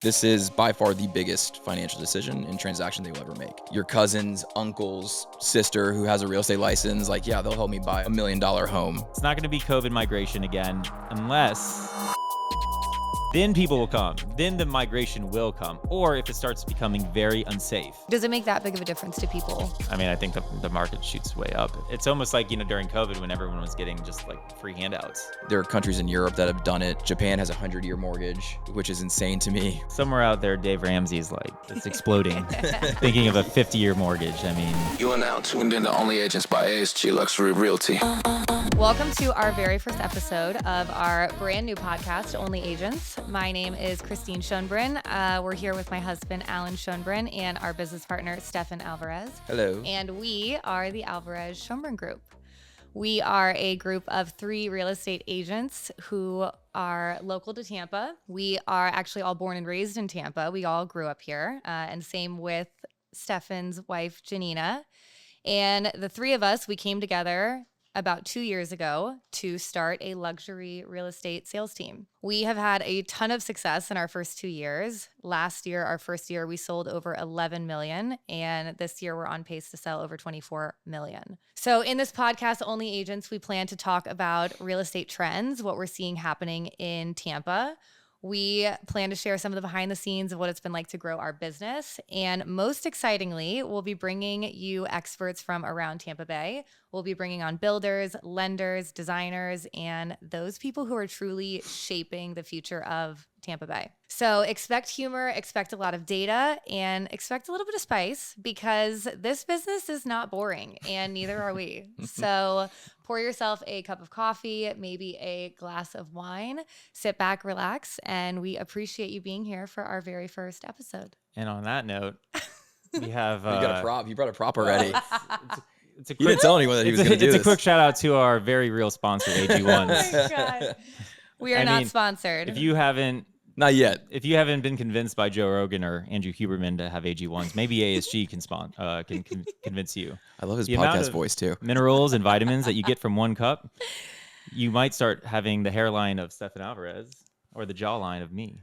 This is by far the biggest financial decision and transaction they will ever make. Your cousin's uncle's sister who has a real estate license, like, yeah, they'll help me buy $1 million home. It's not going to be COVID migration again unless then people will come. Then the migration will come. Or if it starts becoming very unsafe. Does it make that big of a difference to people? I mean, I think the market shoots way up. It's almost like, during COVID when everyone was getting just like free handouts. There are countries in Europe that have done it. Japan has a 100-year mortgage, which is insane to me. Somewhere out there, Dave Ramsey's like, it's exploding. Thinking of a 50-year mortgage. I mean. You are now tuned in to Only Agents by ASG Luxury Realty. Welcome to our very first episode of our brand new podcast, Only Agents. My name is Christine Schonbrun. We're here with my husband, Alan Schonbrun, and our business partner, Stefan Alvarez. Hello. And we are the Alvarez Schonbrun Group. We are a group of 3 real estate agents who are local to Tampa. We are actually all born and raised in Tampa. We all grew up here, and same with Stefan's wife, Janina. And the 3 of us, we came together about 2 years ago to start a luxury real estate sales team. We have had a ton of success in our first 2 years. Last year, our first year, we sold over 11 million, and this year we're on pace to sell over 24 million. So in this podcast, Only Agents, we plan to talk about real estate trends, what we're seeing happening in Tampa. We plan to share some of the behind the scenes of what it's been like to grow our business. And most excitingly, we'll be bringing you experts from around Tampa Bay. We'll be bringing on builders, lenders, designers, and those people who are truly shaping the future of Tampa Bay. So expect humor, expect a lot of data, and expect a little bit of spice because this business is not boring, and neither are we. So pour yourself a cup of coffee, maybe a glass of wine, sit back, relax, and we appreciate you being here for our very first episode. And on that note, we have... You got a prop. You brought a prop already. It's a quick, You didn't tell anyone that he was going to do this. It's a quick shout out to our very real sponsor, AG1s. Oh my God. We are not sponsored. If you haven't... Not yet. If you haven't been convinced by Joe Rogan or Andrew Huberman to have AG1s, maybe ASG can convince you. I love his The amount podcast of voice too. Minerals and vitamins that you get from one cup, you might start having the hairline of Stefan Alvarez or the jawline of me.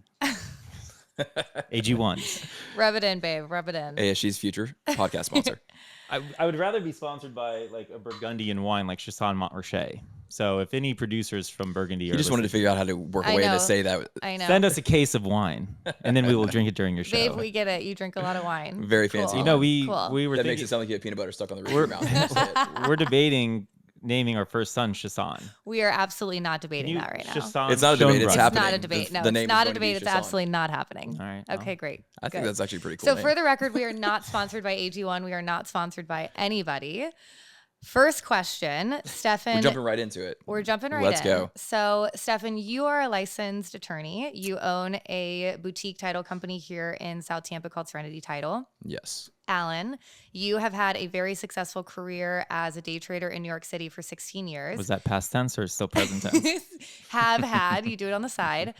AG1s. Rub it in, babe. Rub it in. ASG's future podcast sponsor. I would rather be sponsored by like a Burgundian wine like Chassagne Montrachet. So if any producers from Burgundy You just wanted to figure out how to work a way to say that. I know. send us a case of wine, and then we will drink it during your show. Babe, we get it. You drink a lot of wine. Very Cool. fancy. we were That thinking, makes it sound like you have peanut butter stuck on the roof of your mouth. we're debating naming our first son Chassagne. We are absolutely not debating that right now. Chassagne It's not a debate. It's Schonbrun. happening. It's not a debate. No, The name it's is not a going to be debate. It's Chassagne. absolutely not happening. All right. Okay, great. I think Good. that's actually a pretty cool. So name. for the record, we are not sponsored by AG1. We are not sponsored by anybody. First question, Stefan. We're jumping right into it. We're jumping right Let's in. go. So, Stefan, you are a licensed attorney. You own a boutique title company here in South Tampa called Serenity Title. Yes. Alan, you have had a very successful career as a day trader in New York City for 16 years. Was that past tense or still present tense? Have had. You do it on the side.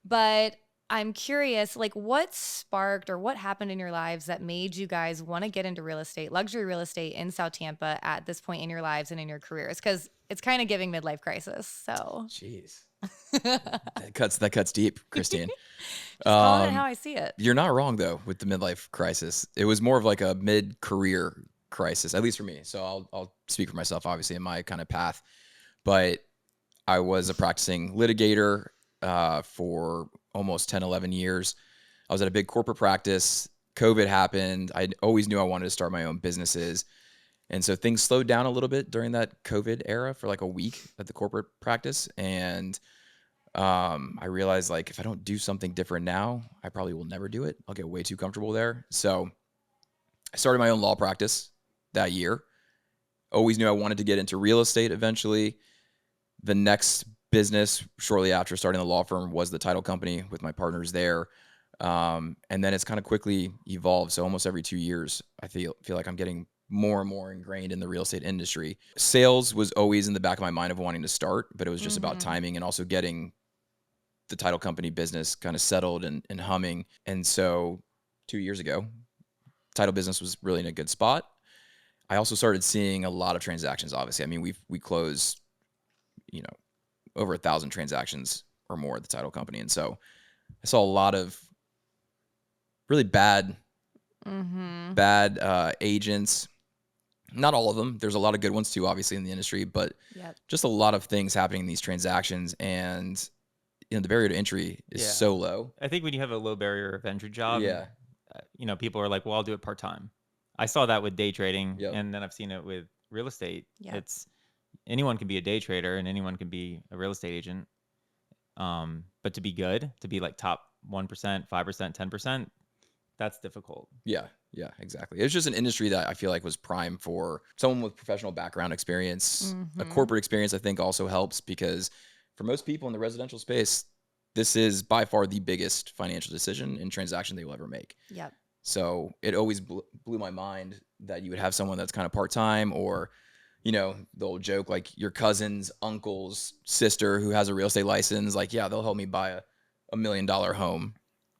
But I'm curious, like what sparked or what happened in your lives that made you guys want to get into real estate, luxury real estate in South Tampa at this point in your lives and in your careers? Because it's kind of giving midlife crisis. So, Jeez. that cuts deep, Christine. calling it how I see it. You're not wrong though with the midlife crisis. It was more of like a mid-career crisis, at least for me. So I'll speak for myself, obviously, in my kind of path. But I was a practicing litigator for almost 10, 11 years. I was at a big corporate practice. COVID happened. I always knew I wanted to start my own businesses. And so things slowed down a little bit during that COVID era for like a week at the corporate practice. And I realized like if I don't do something different now, I probably will never do it. I'll get way too comfortable there. So I started my own law practice that year. Always knew I wanted to get into real estate eventually. The next business shortly after starting the law firm was the title company with my partners there. And then it's kind of quickly evolved. So almost every 2 years, I feel like I'm getting more and more ingrained in the real estate industry. Sales was always in the back of my mind of wanting to start, but it was just about timing and also getting the title company business kind of settled and humming. And so 2 years ago, title business was really in a good spot. I also started seeing a lot of transactions, obviously. I mean, we closed, over 1,000 transactions or more at the title company. And so I saw a lot of really bad Mm-hmm. agents. Not all of them. There's a lot of good ones too, obviously, in the industry, but Yep. just a lot of things happening in these transactions, and the barrier to entry is Yeah. so low. I think when you have a low barrier of entry job, Yeah. People are like, well, I'll do it part-time. I saw that with day trading, Yep. and then I've seen it with real estate. Yep. It's anyone can be a day trader and anyone can be a real estate agent. But to be good, to be like top 1%, 5%, 10%, that's difficult. Yeah, exactly. It's just an industry that I feel like was prime for someone with professional background experience. A Mhm. corporate experience, I think, also helps because for most people in the residential space, this is by far the biggest financial decision and transaction they will ever make. Yep. So it always blew my mind that you would have someone that's kind of part-time, or, the old joke, like your cousin's uncle's sister who has a real estate license, like, yeah, they'll help me buy a $1 million home.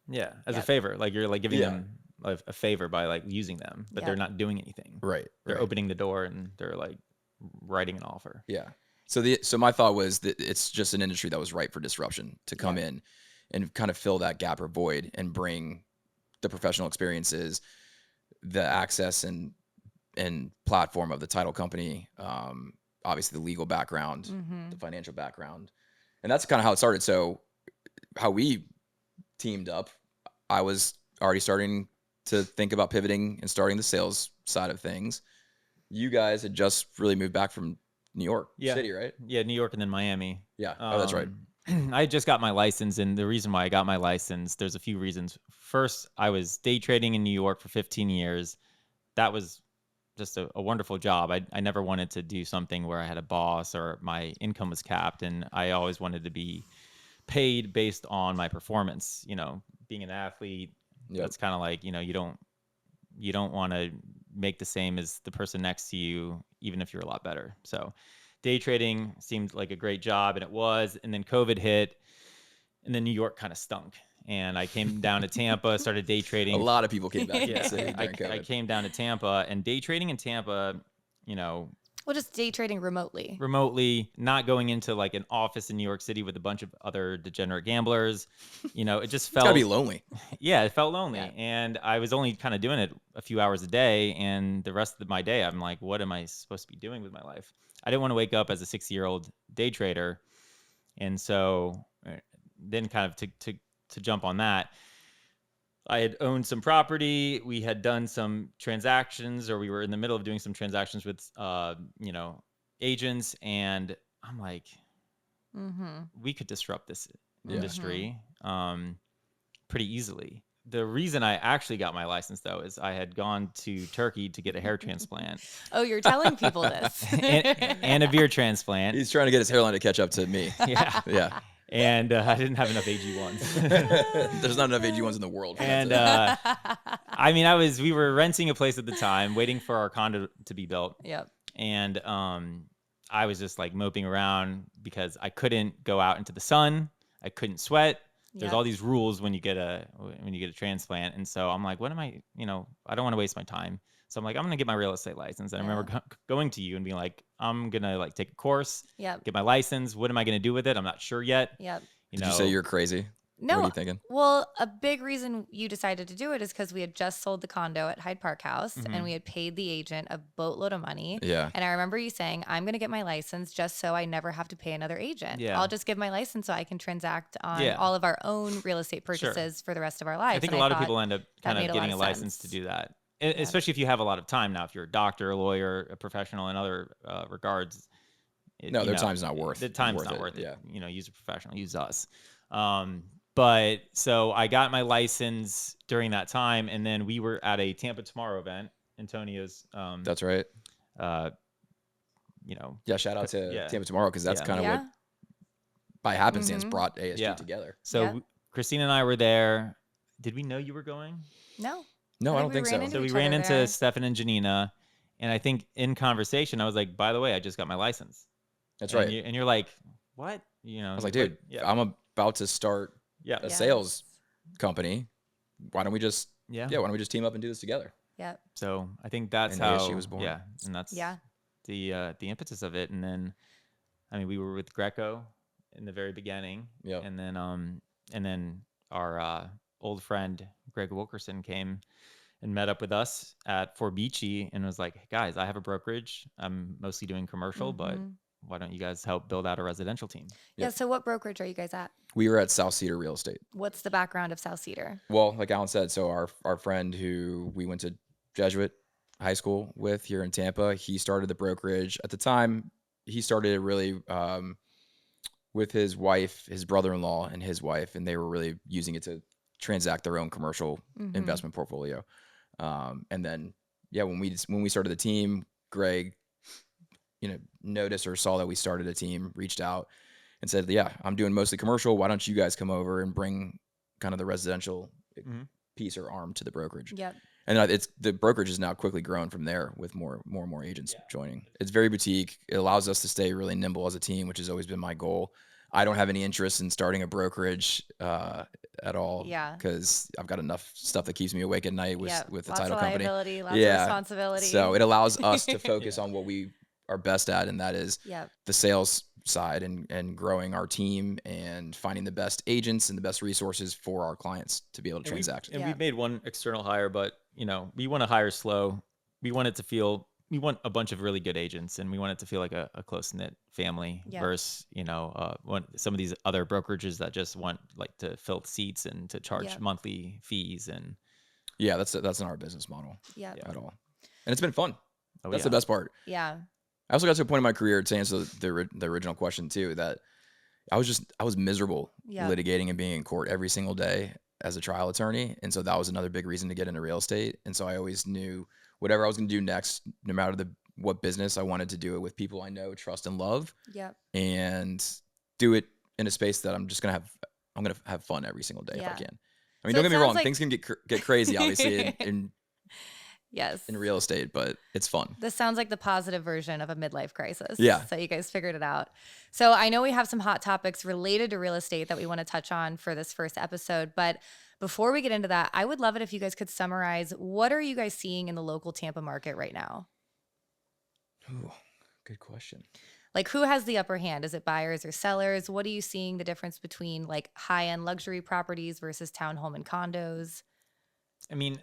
Yeah, as a Yep. favor, like you're like giving Yeah. them a favor by like using them, but they're Yep. not doing anything. Right. They're right. opening the door and they're like writing an offer. Yeah. So my thought was that it's just an industry that was ripe for disruption to come in and kind of fill that gap or void and bring the professional experiences, the access and platform of the title company, obviously the legal background, Mm-hmm. the financial background. And that's kind of how it started. So how we teamed up, I was already starting to think about pivoting and starting the sales side of things. You guys had just really moved back from New York City, right? Yeah, New York and then Miami. Yeah. Oh, that's right. I just got my license, and the reason why I got my license, there's a few reasons. First, I was day trading in New York for 15 years. That was just a wonderful job. I never wanted to do something where I had a boss or my income was capped, and I always wanted to be paid based on my performance. Being an athlete, that's kind of like, you don't want to make the same as the person next to you, even if you're a lot better. So day trading seemed like a great job, and it was. And then COVID hit, and then New York kind of stunk. And I came down to Tampa, started day trading. A lot of people came back to the Yeah, city during COVID. I came down to Tampa, and day trading in Tampa, Well, just day trading remotely. remotely, not going into like an office in New York City with a bunch of other degenerate gamblers. It just It's gotta felt be lonely. yeah, it felt lonely. Yeah. And I was only kind of doing it a few hours a day. And the rest of my day, I'm like, what am I supposed to be doing with my life? I didn't want to wake up as a 60-year-old day trader. And so then kind of to jump on that, I had owned some property. We had done some transactions, or we were in the middle of doing some transactions with, agents. And I'm like, Mm-hmm. we could disrupt this Yeah. industry pretty easily. The reason I actually got my license, though, is I had gone to Turkey to get a hair transplant Oh, you're telling people this. and a beard transplant. He's trying to get his hairline to catch up to me. Yeah. Yeah. And I didn't have enough AG1s. There's not enough AG1s in the world. For And that we were renting a place at the time, waiting for our condo to be built. Yep. And I was just like moping around because I couldn't go out into the sun. I couldn't sweat. There's Yep. all these rules when you get a transplant. And so I'm like, what am I, I don't want to waste my time. So I'm like, I'm going to get my real estate license. And I remember going to you and being like, I'm going to like take a course, Yep. get my license. What am I going to do with it? I'm not sure yet. Yep. Did you say you're crazy? No. What are you thinking? Well, a big reason you decided to do it is because we had just sold the condo at Hyde Park House and we had paid the agent a boatload of money. Yeah. And I remember you saying, I'm going to get my license just so I never have to pay another agent. Yeah. I'll just give my license so I can transact on Yeah. all of our own real estate purchases for the rest of our lives. I think And a lot of thought people end up kind made of a lot getting a of license to sense. do that, especially if you have a lot of time now. If you're a doctor, a lawyer, a professional in other regards, No, their time's not worth. the time's worth not it. worth it. Yeah. Use a professional, use us. But so I got my license during that time, and then we were at a Tampa Tomorrow event. Antonio's, That's right. Yeah. Shout out to Yeah. Tampa Tomorrow, because that's Yeah. kind of Yeah. what by happenstance Mhm. brought ASG Yeah. together. So Yeah. Christine and I were there. Did we know you were going? No. No, I don't we think ran so. into So we each ran other into there. Stefan and Janina, and I think in conversation I was like, "By the way, I just got my license." That's And right. you're like, "What?" I was like, dude, I'm about to start yeah, a Yes. sales company. Why don't we just yeah. why don't we just team up and do this together? Yep. So I think that's And how ASG was born. Yeah, and that's Yeah. the impetus of it. And then, I mean, we were with Greco in the very beginning. Yep. And then our old friend Greg Wilkerson came and met up with us at Fort Beachy and was like, guys, I have a brokerage. I'm mostly doing commercial, but why don't you guys help build out a residential team? Yeah. So what brokerage are you guys at? We were at South Cedar Real Estate. What's the background of South Cedar? Well, like Alan said, so our friend who we went to Jesuit high school with here in Tampa, he started the brokerage. At the time, he started it really with his wife, his brother-in-law, and his wife, and they were really using it to transact their own commercial investment portfolio. And then, when we started the team, Greg, noticed or saw that we started a team, reached out and said, yeah, I'm doing mostly commercial. Why don't you guys come over and bring kind of the residential piece or arm to the brokerage? Yep. And the brokerage is now quickly grown from there with more and more agents joining. It's very boutique. It allows us to stay really nimble as a team, which has always been my goal. I don't have any interest in starting a brokerage at all. Yeah. Because I've got enough stuff that keeps me awake at night with the lots title of company. Liability, lots of responsibility. So it allows us to focus on what we are best at, and that is the sales side and growing our team and finding the best agents and the best resources for our clients to be able to transact. We've made one external hire, but we want to hire slow. We want it to feel, we want a bunch of really good agents, and we want it to feel like a close-knit family versus, some of these other brokerages that just want like to fill seats and to charge monthly fees. And that's not our business model at all. And it's been fun. That's the best part. Yeah. I also got to a point in my career, to answer the original question too, that I was miserable litigating and being in court every single day as a trial attorney. And so that was another big reason to get into real estate. And so I always knew whatever I was going to do next, no matter what business, I wanted to do it with people I know, trust, and love. Yep. And do it in a space that I'm going to have fun every single day if I can. I mean, So don't it get me wrong. sounds Things can get crazy, obviously, in real estate, but it's fun. This sounds like the positive version of a midlife crisis. Yeah. So you guys figured it out. So I know we have some hot topics related to real estate that we want to touch on for this first episode. But before we get into that, I would love it if you guys could summarize, what are you guys seeing in the local Tampa market right now? Ooh, good question. Like, who has the upper hand? Is it buyers or sellers? What are you seeing the difference between like high-end luxury properties versus townhome and condos? I mean,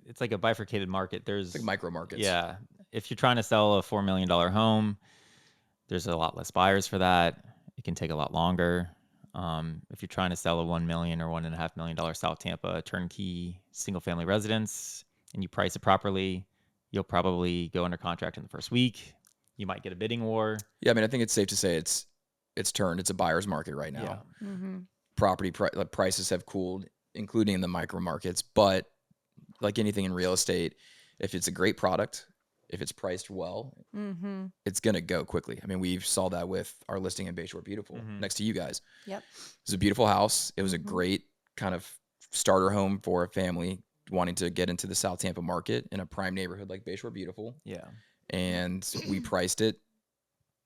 it's like a bifurcated market. There's like micro markets. Yeah. If you're trying to sell a $4 million home, there's a lot less buyers for that. It can take a lot longer. If you're trying to sell a $1 million or $1.5 million South Tampa turnkey single family residence and you price it properly, you'll probably go under contract in the first week. You might get a bidding war. Yeah, I mean, I think it's safe to say it's turned. It's a buyer's market right now. Yeah. Mm-hmm. Property prices have cooled, including in the micro markets. But like anything in real estate, if it's a great product, if it's priced well, it's going to go quickly. I mean, we saw that with our listing in Bayshore Beautiful next to you guys. Yep. It was a beautiful house. It was a great kind of starter home for a family wanting to get into the South Tampa market in a prime neighborhood like Bayshore Beautiful. Yeah. And we priced it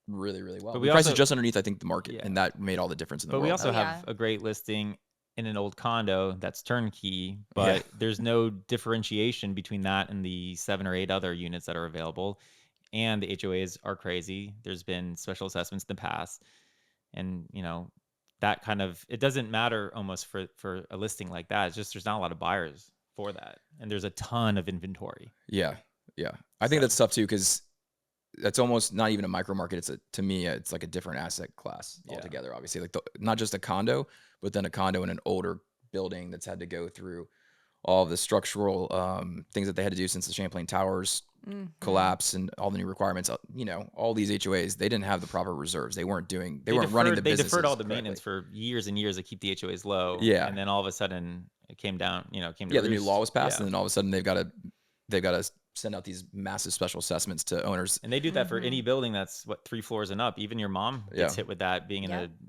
really, really well. But we priced it just underneath, I think, the market, and that made all the difference in the world. But we also have a great listing in an old condo that's turnkey, but there's no differentiation between that and the 7 or 8 other units that are available. And the HOAs are crazy. There's been special assessments in the past. And, that kind of, it doesn't matter almost for a listing like that. It's just, there's not a lot of buyers for that. And there's a ton of inventory. Yeah. Yeah. I think that's tough too, because that's almost not even a micro market. To me, it's like a different asset class altogether, obviously. Like not just a condo, but then a condo in an older building that's had to go through all of the structural things that they had to do since the Champlain Towers collapse and all the new requirements. All these HOAs, they didn't have the proper reserves. They weren't running the business. They deferred all the maintenance for years and years to keep the HOAs low. Yeah. And then all of a sudden it came down, came to the new law was passed, Yeah. and then all of a sudden they've got to send out these massive special assessments to owners. And they do that for any building that's 3 floors and up. Even your mom gets hit with that being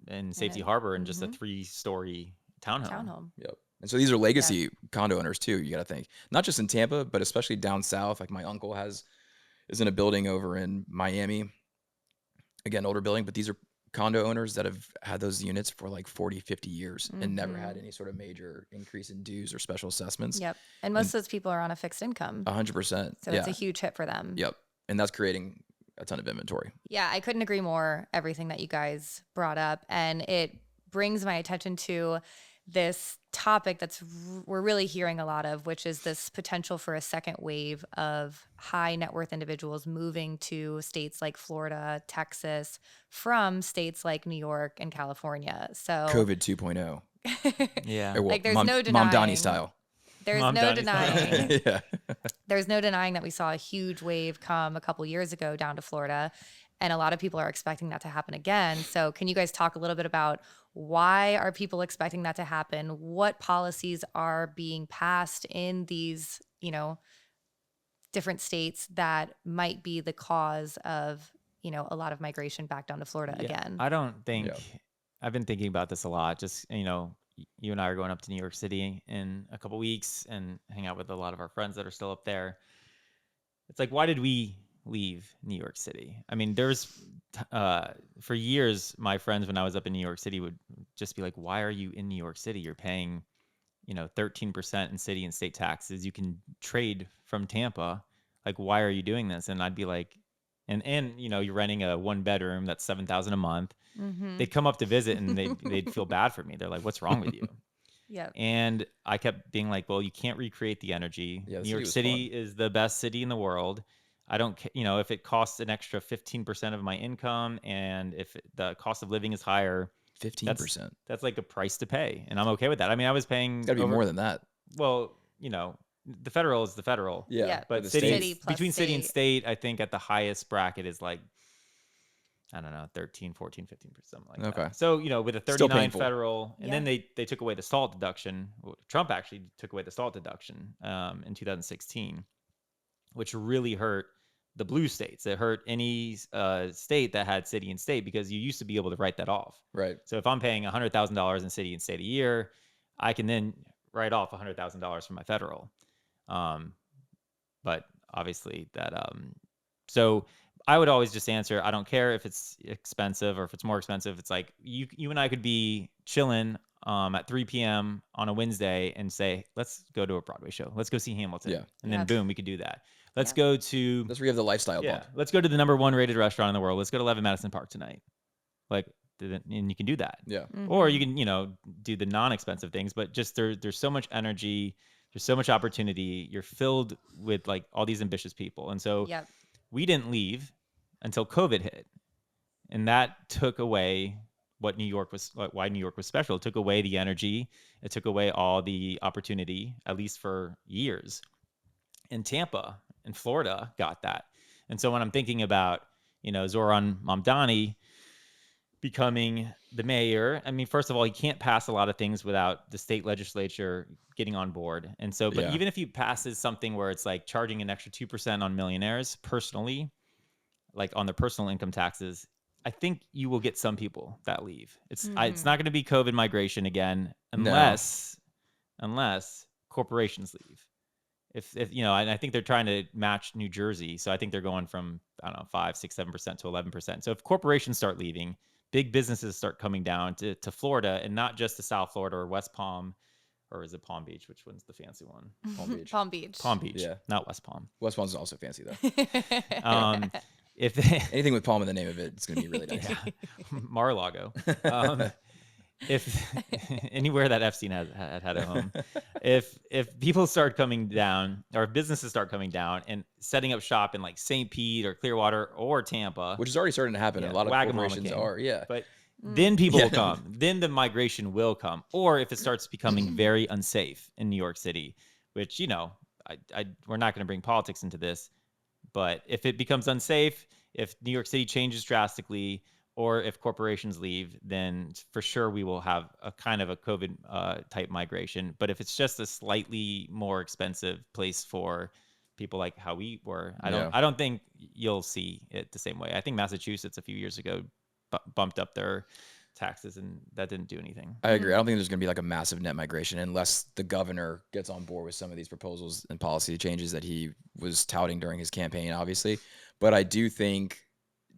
in Safety Harbor and just a 3-story townhome. Yep. And so these are legacy condo owners too. You got to think, not just in Tampa, but especially down south. Like my uncle is in a building over in Miami. Again, older building, but these are condo owners that have had those units for like 40, 50 years and never had any sort of major increase in dues or special assessments. Yep. And most of those people are on a fixed income. 100%. So it's a huge hit for them. Yep. And that's creating a ton of inventory. Yeah, I couldn't agree more. Everything that you guys brought up. And it brings my attention to this topic we're really hearing a lot of, which is this potential for a second wave of high net worth individuals moving to states like Florida, Texas, from states like New York and California. So COVID 2.0. Yeah. Well, like there's Mom, no Mom Donnie denying. style. There's Mom no Donnie style. denying. Yeah. There's no denying that we saw a huge wave come a couple years ago down to Florida, and a lot of people are expecting that to happen again. So can you guys talk a little bit about why are people expecting that to happen? What policies are being passed in these, different states that might be the cause of, a lot of migration back down to Florida again? I don't think Yeah. I've been thinking about this a lot. Just, you and I are going up to New York City in a couple weeks and hang out with a lot of our friends that are still up there. It's like, why did we leave New York City? I mean, for years, my friends, when I was up in New York City, would just be like, why are you in New York City? You're paying, 13% in city and state taxes. You can trade from Tampa. Like, why are you doing this? And I'd be like, and you're renting a 1-bedroom that's $7,000 a month. Mm-hmm. They'd come up to visit and they'd feel bad for me. They're like, what's wrong with you? Yep. And I kept being like, well, you can't recreate the energy. Yeah, the New York city was City fun. is the best city in the world. I don't, if it costs an extra 15% of my income, and if the cost of living is higher, 15%. that's like a price to pay, and I'm okay with that. I mean, I was paying. It's got to be more than that. Well, the federal is the federal. Yeah, But the city plus between city and state. state, I think at the highest bracket is like, I don't know, 13, 14, 15%, something like Okay. that. So, with a Still 39 painful. federal, and then Yeah. they took away the SALT deduction. Trump actually took away the SALT deduction in 2016, which really hurt the blue states. It hurt any state that had city and state, because you used to be able to write that off. Right. So if I'm paying $100,000 in city and state a year, I can then write off $100,000 from my federal. But obviously so I would always just answer, I don't care if it's expensive or if it's more expensive. It's like you and I could be chilling at 3 p.m. on a Wednesday and say, let's go to a Broadway show. Let's go see Hamilton. Yeah. And then Yeah. boom, we could do that. Let's Yeah. go to That's where you have the lifestyle bump. let's go to the #1 rated restaurant in the world. Let's go to 11 Madison Park tonight. Like, and you can do that. Yeah. Mm-hmm. Or you can, do the non-expensive things, but just there's so much energy, there's so much opportunity. You're filled with like all these ambitious people. And so Yep. we didn't leave until COVID hit. And that took away why New York was special. It took away the energy. It took away all the opportunity, at least for years. And Tampa and Florida got that. And so when I'm thinking about, Zoran Mamdani becoming the mayor, I mean, first of all, he can't pass a lot of things without the state legislature getting on board. And so, but Yeah. even if he passes something where it's like charging an extra 2% on millionaires personally, like on their personal income taxes, I think you will get some people that leave. It's not going to be COVID migration again, unless corporations leave. If and I think they're trying to match New Jersey, so I think they're going from 5, 6, 7% to 11%. So if corporations start leaving, big businesses start coming down to Florida, and not just to South Florida or West Palm, or is it Palm Beach? Which one's the fancy one? Palm Beach. Palm Beach. Palm Beach, Yeah. not West Palm. West Palm's also fancy though. If Anything with Palm in the name of it, it's going to be really nice. Mar-a-Lago. If anywhere that Epstein had a home, if people start coming down, or businesses start coming down and setting up shop in like St. Pete or Clearwater or Tampa, Which is already starting to happen. Yeah, A lot of Wagamama corporations King. are. Yeah. but then people Yeah. will come. Then the migration will come. Or if it starts becoming very unsafe in New York City, which, we're not going to bring politics into this, but if it becomes unsafe, if New York City changes drastically, or if corporations leave, then for sure we will have a kind of a COVID type migration. But if it's just a slightly more expensive place for people like how we were, I don't think you'll see it the same way. I think Massachusetts a few years ago bumped up their taxes, and that didn't do anything. I agree. I don't think there's going to be like a massive net migration unless the governor gets on board with some of these proposals and policy changes that he was touting during his campaign, obviously. But I do think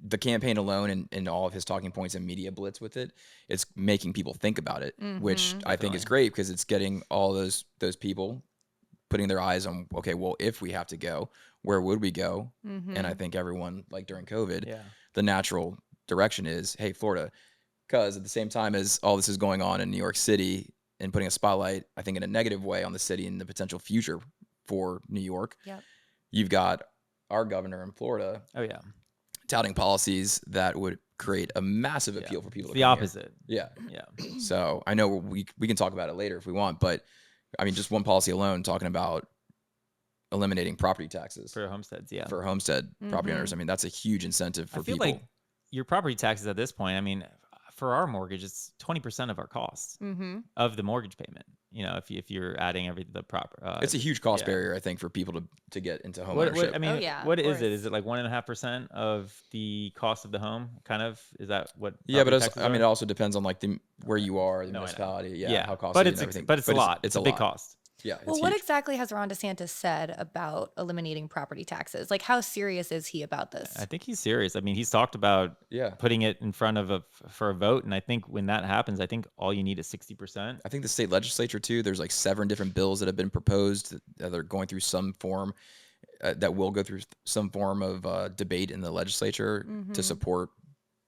the campaign alone and all of his talking points and media blitz with it, it's making people think about it, which I think is great, because it's getting all those people putting their eyes on, okay, well, if we have to go, where would we go? And I think everyone, like during COVID, the natural direction is, hey, Florida. Because at the same time as all this is going on in New York City, and putting a spotlight, I think, in a negative way on the city and the potential future for New York. Yep. You've got our governor in Florida Oh yeah. touting policies that would create a massive appeal for people It's to the come here. opposite. Yeah. Yeah. So I know we can talk about it later if we want, but I mean, just one policy alone, talking about eliminating property taxes For homesteads, yeah. for homestead property owners. I mean, that's a huge incentive for I feel people. like your property taxes at this point, I mean, for our mortgage, it's 20% of our cost of the mortgage payment. You know, if you're adding the proper, It's a huge cost yeah. barrier, I think, for people to get into home What, ownership. I mean, Oh, yeah, what of is it? course. Is it like 1.5% of the cost of the home? Kind of, is that what? Yeah, but property it's, taxes I mean, it are? also depends on like where you are, the No, I know. municipality, Yeah, how costly but and it's everything. but it's a lot. It's a big lot. cost. Yeah, it's Well, what huge. exactly has Ron DeSantis said about eliminating property taxes? Like, how serious is he about this? I think he's serious. I mean, he's talked about putting it in front of for a vote, and I think when that happens, I think all you need is 60%. I think the state legislature too. There's like 7 different bills that have been proposed that are going through some form that will go through some form of debate in the legislature to support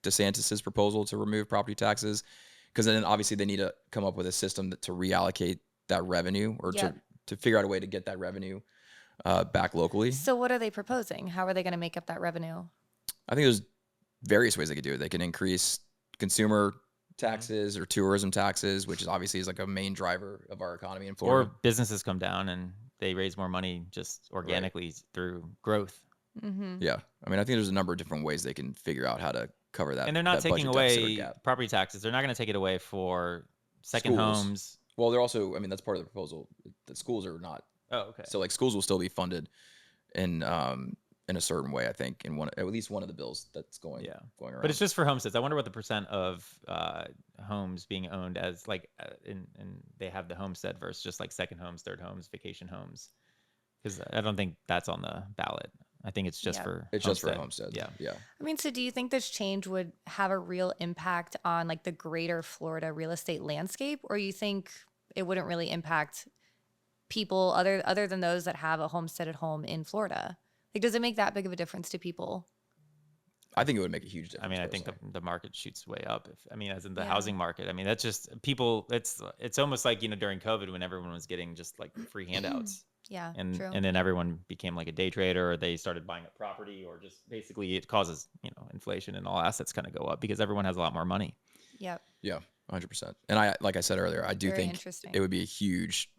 DeSantis's proposal to remove property taxes. Because then obviously they need to come up with a system to reallocate that revenue or to figure out a way to get that revenue back locally. So what are they proposing? How are they going to make up that revenue? I think there's various ways they could do it. They can increase consumer taxes or tourism taxes, which is obviously like a main driver of our economy in Florida. Or businesses come down and they raise more money just organically through growth. Yeah. I mean, I think there's a number of different ways they can figure out how to cover that. And they're not that taking budget deficit or away gap. property taxes. They're not going to take it away for second Schools. homes. Well, they're also, I mean, that's part of the proposal. The schools are not. Oh, okay. So like schools will still be funded in a certain way, I think, in at least one of the bills that's going around. But it's just for homesteads. I wonder what the percent of homes being owned as like, and they have the homestead versus just like second homes, third homes, vacation homes. Because I don't think that's on the ballot. I think it's just for it's homestead. just for homestead. Yeah. I mean, so do you think this change would have a real impact on like the greater Florida real estate landscape, or you think it wouldn't really impact people other than those that have a homesteaded home in Florida? Like, does it make that big of a difference to people? I think it would make a huge difference. I mean, I think the market shoots way up. As in the housing market. I mean, that's just people. It's almost like, you know, during COVID when everyone was getting just like free handouts. Yeah, and true. And then everyone became like a day trader, or they started buying up property, or just basically it causes, you know, inflation and all assets kind of go up because everyone has a lot more money. Yep. Yeah, 100%. And like I said earlier, I do think it would be a huge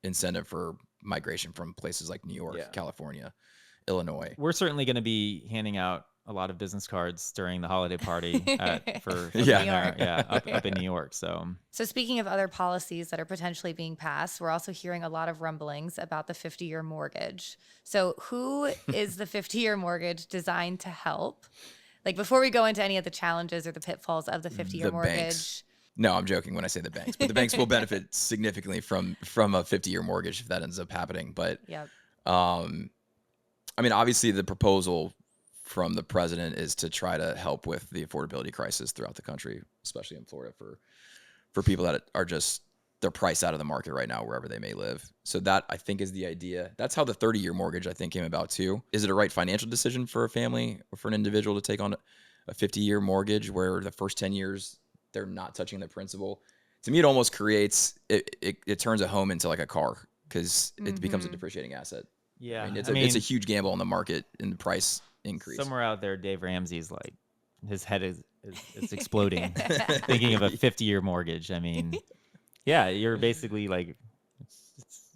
incentive for migration from places like New York, California, Illinois. We're certainly going to be handing out a lot of business cards during the holiday party for New York. up in New York. So speaking of other policies that are potentially being passed, we're also hearing a lot of rumblings about the 50-year mortgage. So who is the 50-year mortgage designed to help? Like, before we go into any of the challenges or the pitfalls of the 50-year mortgage. Banks. No, I'm joking when I say the banks, but the banks will benefit significantly from a 50-year mortgage if that ends up happening. But I mean, obviously the proposal from the president is to try to help with the affordability crisis throughout the country, especially in Florida for people that are just, they're priced out of the market right now wherever they may live. So that, I think, is the idea. That's how the 30-year mortgage, I think, came about too. Is it a right financial decision for a family or for an individual to take on a 50-year mortgage where the first 10 years they're not touching the principal? To me, it almost creates, it turns a home into like a car because it becomes a depreciating asset. Yeah. I mean, it's a huge gamble on the market in the price increase. Somewhere out there, Dave Ramsey's like, his head is exploding thinking of a 50-year mortgage. I mean, yeah, you're basically like,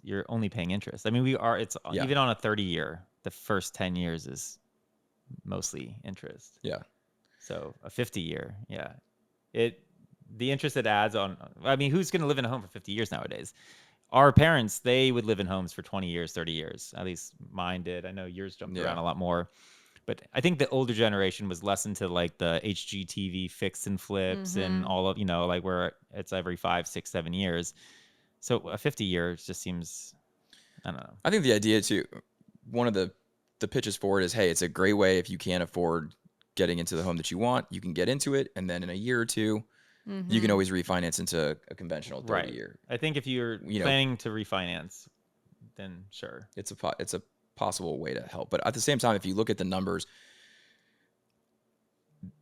you're only paying interest. I mean, even on a 30-year, the first 10 years is mostly interest. Yeah. So a 50-year, the interest it adds on, I mean, who's going to live in a home for 50 years nowadays? Our parents, they would live in homes for 20 years, 30 years. At least mine did. I know yours jumped around a lot more. But I think the older generation was less into like the HGTV fix and flips and all of, you know, like where it's every 5, 6, 7 years. So a 50 years just seems, I don't know. I think the idea too, one of the pitches for it is, hey, it's a great way if you can't afford getting into the home that you want, you can get into it. And then in a year or two, you can always refinance into a conventional 30-year. I think if you're planning to refinance, then sure. It's a possible way to help. But at the same time, if you look at the numbers,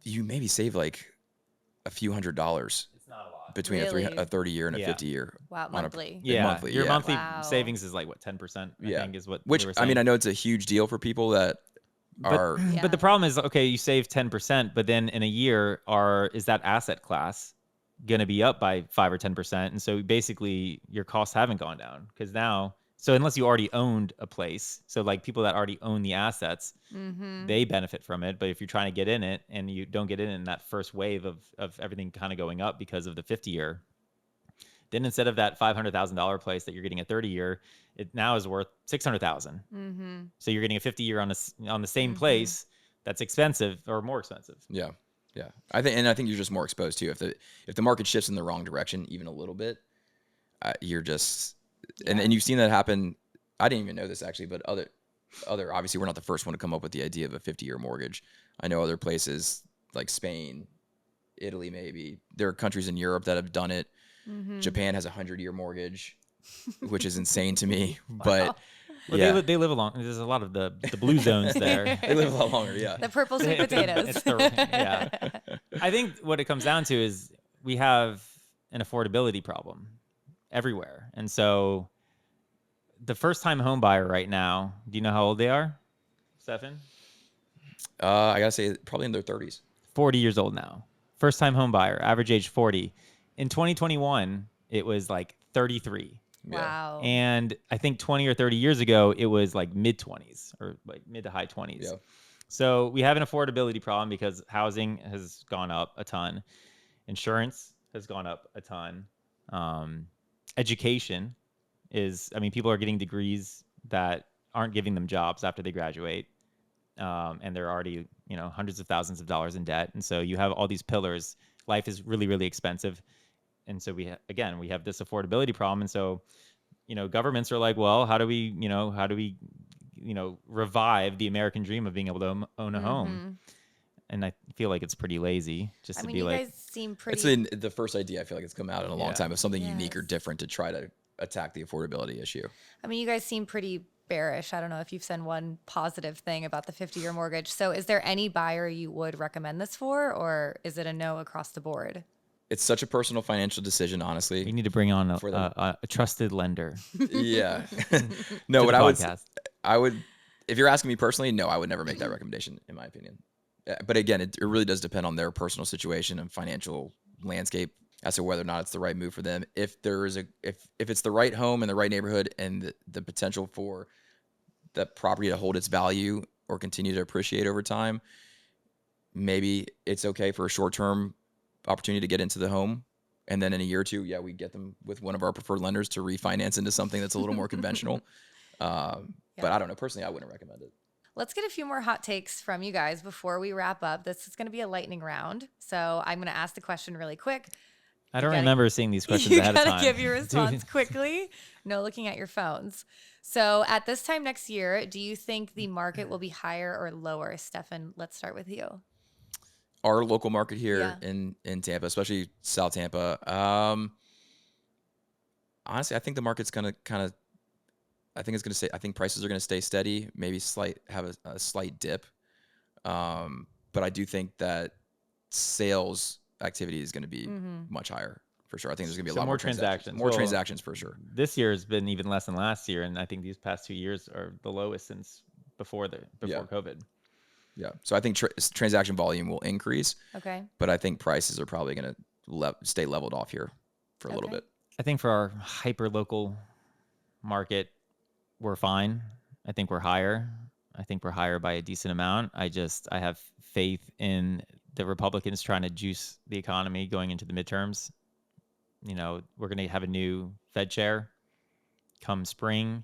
you maybe save like a few $100. It's not a lot. between Really? a 30 year and a Yeah. 50 year. Wow, on a- monthly. Yeah, monthly, your yeah. monthly Wow. savings is like what 10%. I Yeah. think is what Which they were I mean, saying. I know it's a huge deal for people that are. But the problem is, okay, you save 10%, but then in a year, is that asset class going to be up by 5 or 10%? And so basically, your costs haven't gone down because now, so unless you already owned a place, so like people that already own the assets, they benefit from it. But if you're trying to get in it and you don't get in that first wave of everything kind of going up because of the 50-year, then instead of that $500,000 place that you're getting a 30-year, it now is worth $600,000. So you're getting a 50-year on the same place that's expensive or more expensive. Yeah. Yeah. I think you're just more exposed too. If the market shifts in the wrong direction, even a little bit, you're just, and you've seen that happen. I didn't even know this actually, but other, obviously we're not the first one to come up with the idea of a 50-year mortgage. I know other places like Spain, Italy, maybe there are countries in Europe that have done it. Japan has a 100-year mortgage, which is insane to me, but Well, yeah, they live along. There's a lot of the blue zones there. they live a lot longer. Yeah. The purple sweet potatoes. Yeah. I think what it comes down to is we have an affordability problem everywhere. And so the first time home buyer right now, do you know how old they are, Stefan? I gotta say probably in their 30s. 40 years old now. First time home buyer, average age 40. In 2021, it was like 33. Wow. And I think 20 or 30 years ago, it was like mid 20s or like mid to high 20s. Yeah. So we have an affordability problem because housing has gone up a ton. Insurance has gone up a ton. Education people are getting degrees that aren't giving them jobs after they graduate. And they're already, hundreds of thousands of dollars in debt. And so you have all these pillars. Life is really, really expensive. And so we have this affordability problem. And so, governments are like, well, how do we revive the American dream of being able to own a home? And I feel like it's pretty lazy just to be you like, guys seem pretty. It's the first idea I feel like it's come out in a long time of something unique or different to try to attack the affordability issue. I mean, you guys seem pretty bearish. I don't know if you've said one positive thing about the 50-year mortgage. So is there any buyer you would recommend this for, or is it a no across the board? It's such a personal financial decision, honestly. we need to bring on a trusted lender. Yeah. to No, the what podcast. I would, if you're asking me personally, no, I would never make that recommendation in my opinion. But again, it really does depend on their personal situation and financial landscape as to whether or not it's the right move for them. If it's the right home in the right neighborhood and the potential for the property to hold its value or continue to appreciate over time, maybe it's okay for a short-term opportunity to get into the home. And then in a year or two, we get them with one of our preferred lenders to refinance into something that's a little more conventional. But I don't know. Personally, I wouldn't recommend it. Let's get a few more hot takes from you guys before we wrap up. This is going to be a lightning round. So I'm going to ask the question really quick. I don't remember seeing these questions ahead of time. You got to give your response quickly. No looking at your phones. So at this time next year, do you think the market will be higher or lower? Stefan, let's start with you. Our local market here in Tampa, especially South Tampa, honestly, I think the market's gonna I think prices are gonna stay steady, maybe have a slight dip. But I do think that sales activity is gonna be much higher for sure. I think there's gonna be a lot more transactions. More transactions for sure. This year has been even less than last year, and I think these past 2 years are the lowest since before COVID. Yeah. So I think transaction volume will increase. Okay. But I think prices are probably going to stay leveled off here for a little bit. I think for our hyper local market, we're fine. I think we're higher. I think we're higher by a decent amount. I have faith in the Republicans trying to juice the economy going into the midterms. We're going to have a new Fed chair come spring.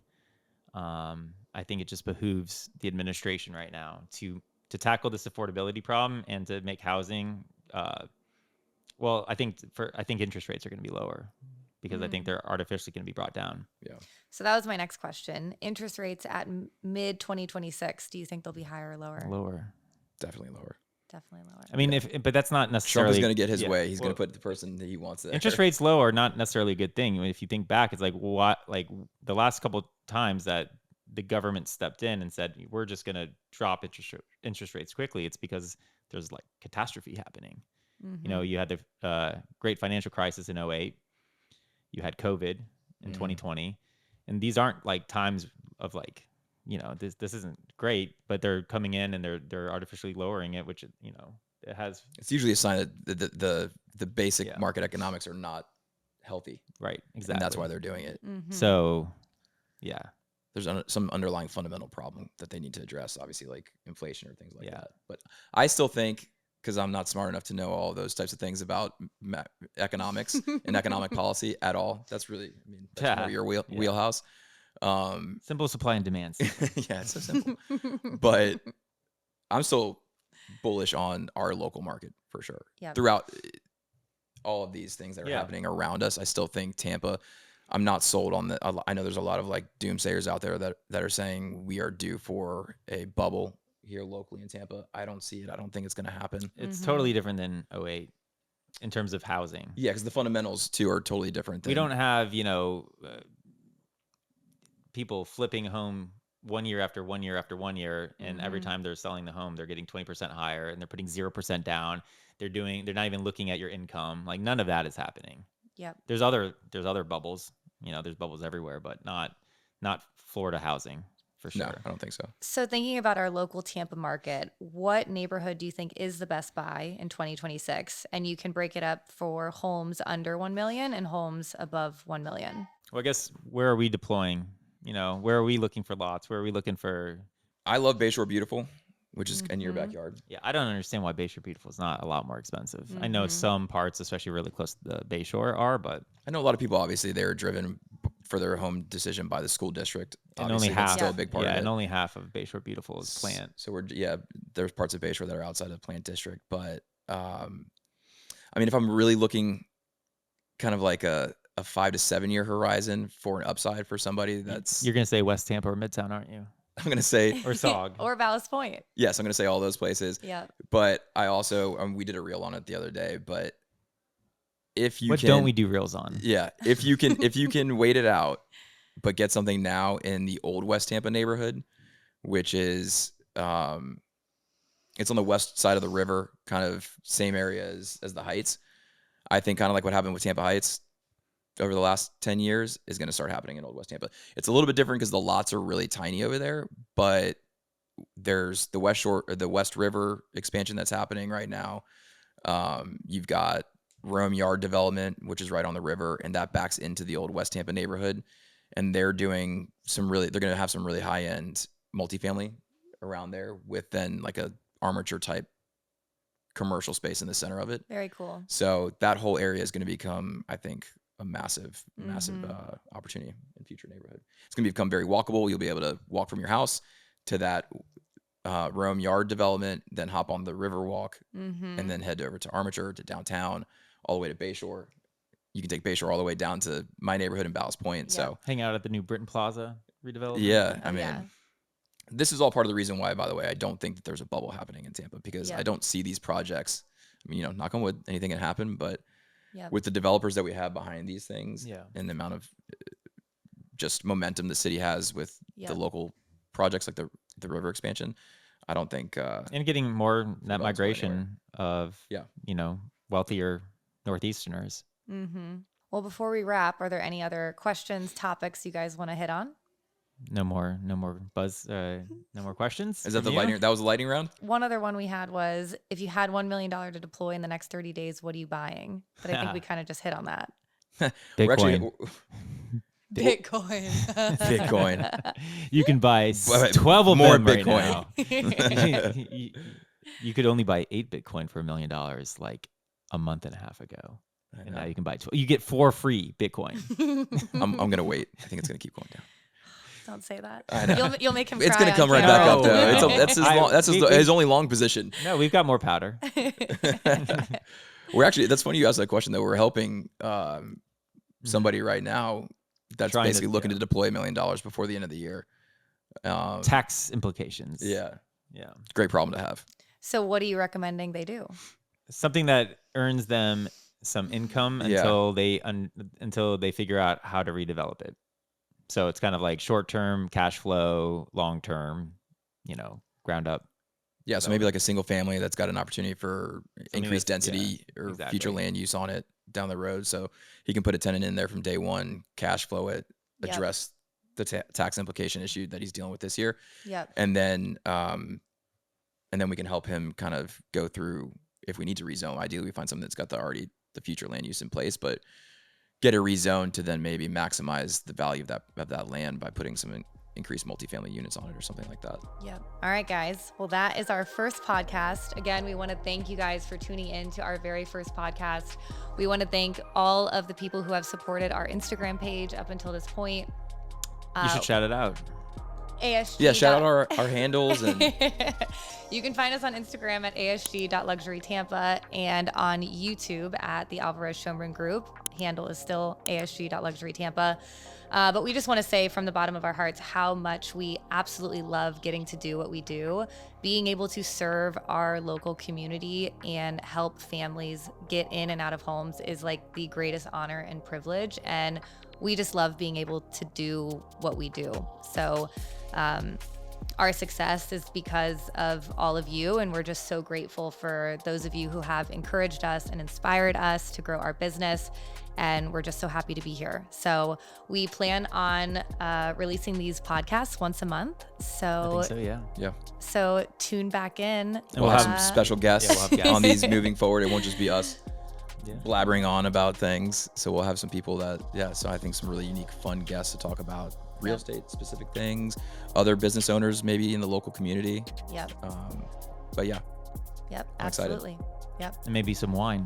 I think it just behooves the administration right now to tackle this affordability problem and to make housing. I think interest rates are going to be lower because I think they're artificially going to be brought down. Yeah. So that was my next question. Interest rates at mid 2026. Do you think they'll be higher or lower? Lower. Definitely lower. Definitely lower. I mean, but that's not necessarily. Trump is going to get his way. He's going to put the person that he wants there. Interest rates low are not necessarily a good thing. I mean, if you think back, it's like the last couple times that the government stepped in and said, we're just going to drop interest rates quickly. It's because there's like catastrophe happening. You know, you had the great financial crisis in '08. You had COVID in 2020. And these aren't like times of like, you know, this isn't great, but they're coming in and they're artificially lowering it, which, you know, it has. It's usually a sign that the basic market economics are not healthy. Right. Exactly. And that's why they're doing it. So, yeah. There's some underlying fundamental problem that they need to address, obviously, like inflation or things like that. But I still think, because I'm not smart enough to know all those types of things about economics and economic policy at all. That's really, I mean, that's more your wheelhouse. Simple supply and demand. Yeah, it's so simple. But I'm still bullish on our local market for sure. Yep. Throughout all of these things that are happening around us, I still think Tampa. I'm not sold on the. I know there's a lot of like doomsayers out there that are saying we are due for a bubble here locally in Tampa. I don't see it. I don't think it's going to happen. It's totally different than '08 in terms of housing. Yeah, because the fundamentals too are totally different. We don't have, you know, people flipping home 1 year after 1 year after 1 year, and every time they're selling the home, they're getting 20% higher, and they're putting 0% down. They're not even looking at your income. Like none of that is happening. Yep. There's other bubbles. You know, there's bubbles everywhere, but not Florida housing for sure. No, I don't think so. So thinking about our local Tampa market, what neighborhood do you think is the best buy in 2026? And you can break it up for homes under 1 million and homes above 1 million. Well, I guess where are we deploying? You know, where are we looking for lots? Where are we looking for? I love Bayshore Beautiful, which is in your backyard. Yeah, I don't understand why Bayshore Beautiful is not a lot more expensive. I know some parts, especially really close to the Bayshore, are, but I know a lot of people, obviously, they're driven for their home decision by the school district. and Obviously, only that's half. still a big part of it. And only half of Bayshore Beautiful is plant. So there's parts of Bayshore that are outside of plant district, but I mean, if I'm really looking kind of like a 5 to 7 year horizon for an upside for somebody, that's You're gonna say West Tampa or Midtown, aren't you? I'm gonna say Or SOG. Or Ballast Point. yes, I'm gonna say all those places. Yeah. But I also we did a reel on it the other day, but if you What can, don't we do reels on? Yeah, if you can wait it out, but get something now in the old West Tampa neighborhood, which is it's on the west side of the river, kind of same area as the Heights. I think kind of like what happened with Tampa Heights over the last 10 years is going to start happening in old West Tampa. It's a little bit different because the lots are really tiny over there, but there's the West Shore or the West River expansion that's happening right now. You've got Rome Yard development, which is right on the river, and that backs into the old West Tampa neighborhood. And they're doing they're going to have some really high end multifamily around there with then like a armature type commercial space in the center of it. Very cool. So that whole area is going to become, I think, a massive opportunity in future neighborhood. It's going to become very walkable. You'll be able to walk from your house to that Rome Yard development, then hop on the Riverwalk, and then head over to Armature, to downtown, all the way to Bayshore. You can take Bayshore all the way down to my neighborhood in Ballast Point. Yeah. So Hang out at the new Britton Plaza redevelopment. yeah, I mean, yeah. this is all part of the reason why, by the way, I don't think that there's a bubble happening in Tampa, because Yeah. I don't see these projects. I mean, knock on wood, anything can happen, but Yep. with the developers that we have behind these things, Yeah. and the amount of just momentum the city has with Yep. the local projects like the river expansion, I don't think. And getting more net going migration of, Yeah. you know, wealthier Northeasterners. Well, before we wrap, are there any other questions, topics you guys want to hit on? No more buzz. No more questions. Is that from the you? lightning? That was the lightning round. One other one we had was, if you had $1 million to deploy in the next 30 days, what are you buying? But I think we kind of just hit on that. We're actually Bitcoin. Bitcoin. You can buy But 12 of more them right Bitcoin. now. You could only buy 8 Bitcoin for $1 million like a month and a half ago. And now you can buy 12. You get 4 free Bitcoin. I'm gonna wait. I think it's gonna keep going down. Don't say that. I know. You'll make him cry. It's gonna on come right camera. back up No. though. That's his only long position. No, we've got more powder. We're actually, that's funny you asked that question though. We're helping somebody right now that's Trying to- basically looking yeah. to deploy $1 million before the end of the year. Tax implications. Yeah, Yeah. great problem to have. So what are you recommending they do? Something that earns them some income Yeah. until they figure out how to redevelop it. So it's kind of like short-term cash flow, long-term, ground up Yeah, so maybe like a single family that's got an opportunity for increased density or future land use on it down the road. So he can put a tenant in there from day one, cash flow it, address the tax implication issue that he's dealing with this year. Yep. And then we can help him kind of go through, if we need to rezone. Ideally, we find something that's got the future land use in place, but get it rezoned to then maybe maximize the value of that land by putting some increased multifamily units on it or something like that. Yep. All right, guys. Well, that is our first podcast. Again, we want to thank you guys for tuning in to our very first podcast. We want to thank all of the people who have supported our Instagram page up until this point. You should shout it out. ASG. Yeah, shout out our handles. And you can find us on Instagram at asg.luxurytampa and on YouTube at the Alvarez Schonbrun Group. Handle is still asg.luxurytampa. But we just want to say from the bottom of our hearts how much we absolutely love getting to do what we do. Being able to serve our local community and help families get in and out of homes is like the greatest honor and privilege. And we just love being able to do what we do. So our success is because of all of you, and we're just so grateful for those of you who have encouraged us and inspired us to grow our business, and we're just so happy to be here. So we plan on releasing these podcasts once a month. So I think so, yeah. So tune back in. And we'll have some special guests, we'll have guests on these moving forward. It won't just be us Yeah. blabbering on about things. So we'll have some people so I think some really unique, fun guests to talk about real estate specific things, other business owners maybe in the local community. Yep. But yeah. Yep. I'm excited. Absolutely. Yep. And maybe some wine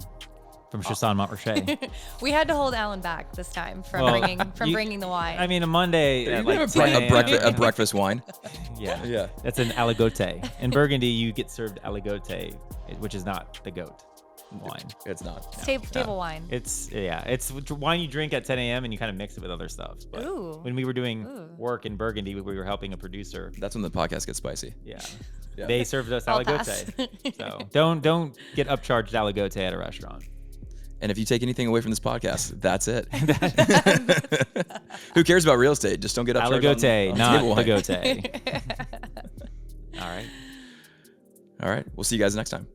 from Chasson Montmarché. We had to hold Alan back this time from bringing the wine. I mean, a Monday at like 10 a breakfast wine. Yeah. That's an aligote. In Burgundy, you get served aligote, which is not the goat wine. It's not. It's table wine. It's wine you drink at 10 a.m. and you kind of mix it with other stuff. But Ooh. when we were doing work in Burgundy, we were helping a producer. That's when the podcast gets spicy. Yeah. Yeah. They served us I'll aligote. So don't get upcharged aligote at a restaurant. And if you take anything away from this podcast, that's it. Who cares about real estate? Just don't get upcharged Aligote, on not table wine. aligote. All right. All right. We'll see you guys next time.